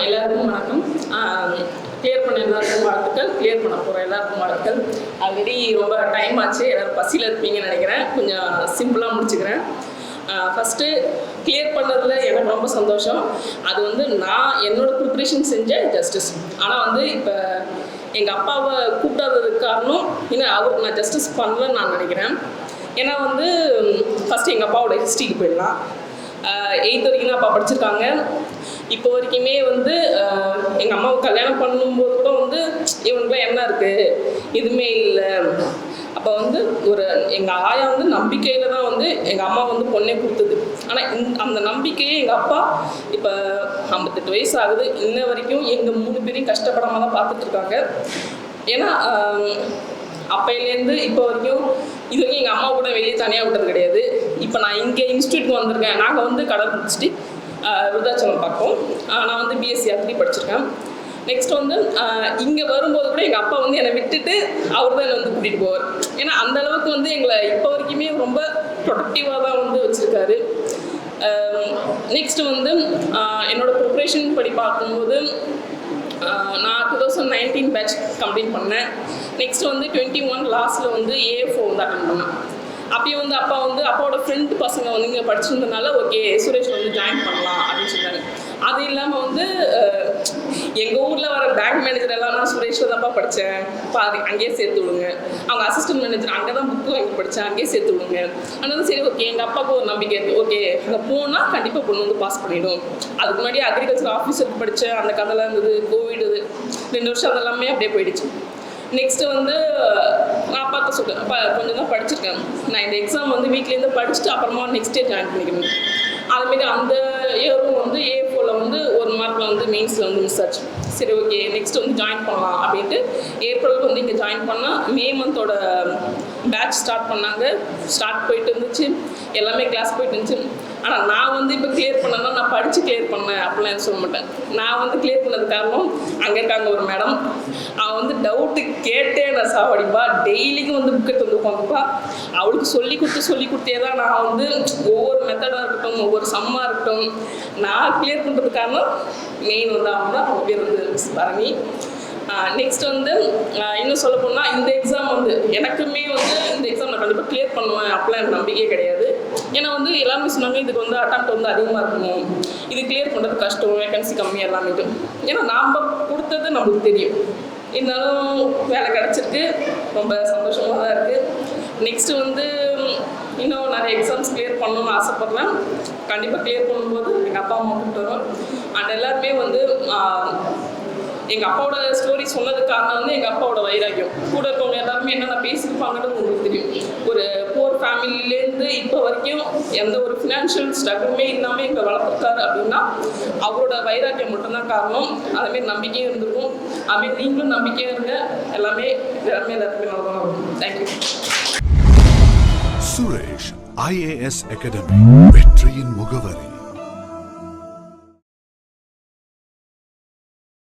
எல்லாருக்கும் வணக்கம். கிளியர் பண்ண எல்லாருக்கும் வாழ்த்துக்கள். கிளியர் பண்ண போகிற எல்லாருக்கும் வாழ்த்துக்கள். ஆல்ரெடி ரொம்ப டைம் ஆச்சு, எல்லோரும் பசியில் இருப்பீங்கன்னு நினைக்கிறேன். கொஞ்சம் சிம்பிளாக முடிச்சுக்கிறேன். ஃபஸ்ட்டு கிளியர் பண்ணதில் எனக்கு ரொம்ப சந்தோஷம். அது வந்து நான் என்னோடய ப்ரிப்ரேஷன் செஞ்ச ஜஸ்டிஸ். ஆனால் இப்போ எங்கள் அப்பாவை கூப்பிடாததுக்கு காரணம் இன்னும் அவருக்கு நான் ஜஸ்டிஸ் பண்ணலன்னு நான் நினைக்கிறேன். ஏன்னா ஃபஸ்ட்டு எங்கள் அப்பாவோட ஹிஸ்ட்ரிக்கு போயிடலாம். 8th வரைக்கும் தான் அப்பா படிச்சிருக்காங்க. இப்போ வரைக்குமே எங்கள் அம்மாவை கல்யாணம் பண்ணும்போது கூட இவனுக்குலாம் என்ன இருக்குது, எதுவுமே இல்லை. அப்போ ஒரு எங்கள் ஆயா நம்பிக்கையில் தான் எங்கள் அம்மா பொண்ணே கொடுத்தது. ஆனால் அந்த நம்பிக்கையே எங்கள் அப்பா இப்போ 58 வயசு ஆகுது, இன்ன வரைக்கும் எங்கள் 3 பேரையும் கஷ்டப்படாமல் தான் பார்த்துட்ருக்காங்க. ஏன்னா அப்பையிலேருந்து இப்போ வரைக்கும் இது வரைக்கும் எங்கள் அம்மா கூட வெளியே தனியாக விட்டது கிடையாது. இப்போ நான் இங்கே இன்ஸ்டியூட்க்கு வந்திருக்கேன். நாங்கள் கடல் முடிச்சுட்டு விருதாச்சலம் பார்ப்போம். நான் பிஎஸ்சி அக்ரி படிச்சிருக்கேன். நெக்ஸ்ட் இங்கே வரும்போது கூட எங்கள் அப்பா என்னை விட்டுட்டு அவர் தான் என்னை கூட்டிகிட்டு போவார். ஏன்னா அந்தளவுக்கு எங்களை இப்போ வரைக்குமே ரொம்ப ப்ரொடக்டிவாக தான் வச்சுருக்காரு. நெக்ஸ்ட் என்னோடய ப்ரிப்ரேஷன் படி பார்க்கும்போது நான் 2019 பேட்ச் கம்ப்ளீட் பண்ணேன். நெக்ஸ்ட் 21 லாஸ்ட்டில் ஏஎஃப்ஓ அட்டன் பண்ணேன். அப்பயும் அப்பா அப்பாவோட ஃப்ரெண்ட் பசங்க இங்கே படிச்சிருந்தனால ஓகே சுரேஷ் ஜாயின் பண்ணலாம் அப்படின்னு சொன்னாங்க. அது இல்லாமல் எங்கள் ஊரில் வர பேங்க் மேனேஜர் எல்லாம் நான் சுரேஷில் தான்ப்பா படித்தேன், பாதி அங்கேயே சேர்த்து விடுங்க. அவங்க அசிஸ்டன்ட் மேனேஜர் அங்கே தான் புக்கு வாங்கி படித்தேன், அங்கேயே சேர்த்து விடுங்க. அதனால சரி ஓகே எங்கள் அப்பாவுக்கு ஒரு நம்பிக்கை இருக்குது. ஓகே அங்கே போனால் கண்டிப்பாக பொண்ணு பாஸ் பண்ணிவிடும். அதுக்கு முன்னாடி அக்ரிகல்ச்சர் ஆஃபீஸருக்கு படித்தேன், அந்த கதைலாம் இருந்தது. கோவிட் 2 வருஷம் அதெல்லாமே அப்படியே போயிடுச்சு. நெக்ஸ்ட்டு நான் அப்பாட்ட சொல்கிறேன், அப்பா கொஞ்சம் தான் படிச்சிருக்கேன், நான் இந்த எக்ஸாம் வீட்லேருந்து படிச்சுட்டு அப்புறமா நெக்ஸ்ட் இயர் ஜாயின் பண்ணிக்கணும். அதுமாரி அந்த இயரும் ஏஎஃப்ஓவில் 1 மார்க்கில் மெயின்ஸில் மிஸ் ஆச்சு. சரி ஓகே நெக்ஸ்ட் ஜாயின் பண்ணலாம் அப்படின்ட்டு ஏப்ரலுக்கு இங்கே ஜாயின் பண்ணால் மே மந்தோட பேட்ச் ஸ்டார்ட் பண்ணாங்க. ஸ்டார்ட் போயிட்டு இருந்துச்சு, எல்லாமே கிளாஸ் போயிட்டு இருந்துச்சு. ஆனால் நான் இப்போ கிளியர் பண்ணேன்னா நான் படித்து கிளியர் பண்ணேன் அப்படிலாம் எதுவும் சொல்ல மாட்டேன். நான் கிளியர் பண்ணது காரணம் அங்கே இருக்காங்க ஒரு மேடம், அவன் டவுட்டு கேட்டே நான் சாவடிப்பா, டெய்லிக்கும் புக் எடுத்து உட்காந்துப்பா. அவளுக்கு சொல்லி கொடுத்தே தான் நான் ஒவ்வொரு மெத்தடாக இருக்கட்டும், ஒவ்வொரு சம்மாக இருக்கட்டும் நான் கிளியர் பண்ணுறது காரணம் மெயின் அவங்க தான். அவங்க பேர் பரணி. நெக்ஸ்ட் இன்னும் சொல்ல போனால் இந்த எக்ஸாம் எனக்குமே இந்த எக்ஸாம் நான் கண்டிப்பாக கிளியர் பண்ணுவேன் அப்படிலாம் எனக்கு நம்பிக்கையே கிடையாது. ஏன்னா எல்லாருமே சொன்னாங்க இதுக்கு அட்டெம்ப்ட் அதிகமாக இருக்கணும், இது கிளியர் பண்ணுறது கஷ்டம், வேகன்சி கம்மி எல்லாமே. ஏன்னா நாம் கொடுத்தது நம்மளுக்கு தெரியும். இருந்தாலும் வேலை கிடச்சிருக்கு, ரொம்ப சந்தோஷமாக தான் இருக்குது. நெக்ஸ்ட்டு இன்னும் நிறைய எக்ஸாம்ஸ் கிளியர் பண்ணணும்னு ஆசைப்பட்றேன். கண்டிப்பாக கிளியர் பண்ணும்போது எங்கள் அப்பா அம்மா கூப்பிட்டு வரும். அண்ட் எல்லாருமே எங்கள் அப்பாவோட ஸ்டோரி சொன்னதுக்கு காரணம் எங்கள் அப்பாவோட வைராக்கியம். கூட இருக்கவங்க எல்லாருமே என்னென்ன பேசியிருப்பாங்கன்னு உங்களுக்கு தெரியும். ஒரு புவர் ஃபேமிலியிலேருந்து இப்போ வரைக்கும் எந்த ஒரு ஃபினான்ஷியல் ஸ்ட்ரகிளுமே இல்லாமல் எங்களை வளர்த்துருக்காரு அப்படின்னா அவரோட வைராக்கியம் மட்டும்தான் காரணம். அதுமாரி நம்பிக்கையும் இருந்திருக்கும். அதுமாரி நீங்களும் நம்பிக்கையாக இருங்க. எல்லாருமே எல்லாருமே நல்லா இருக்கும். தேங்க்யூ. சுரேஷ் IAS அகாடமி, வெற்றியின் முகவரி.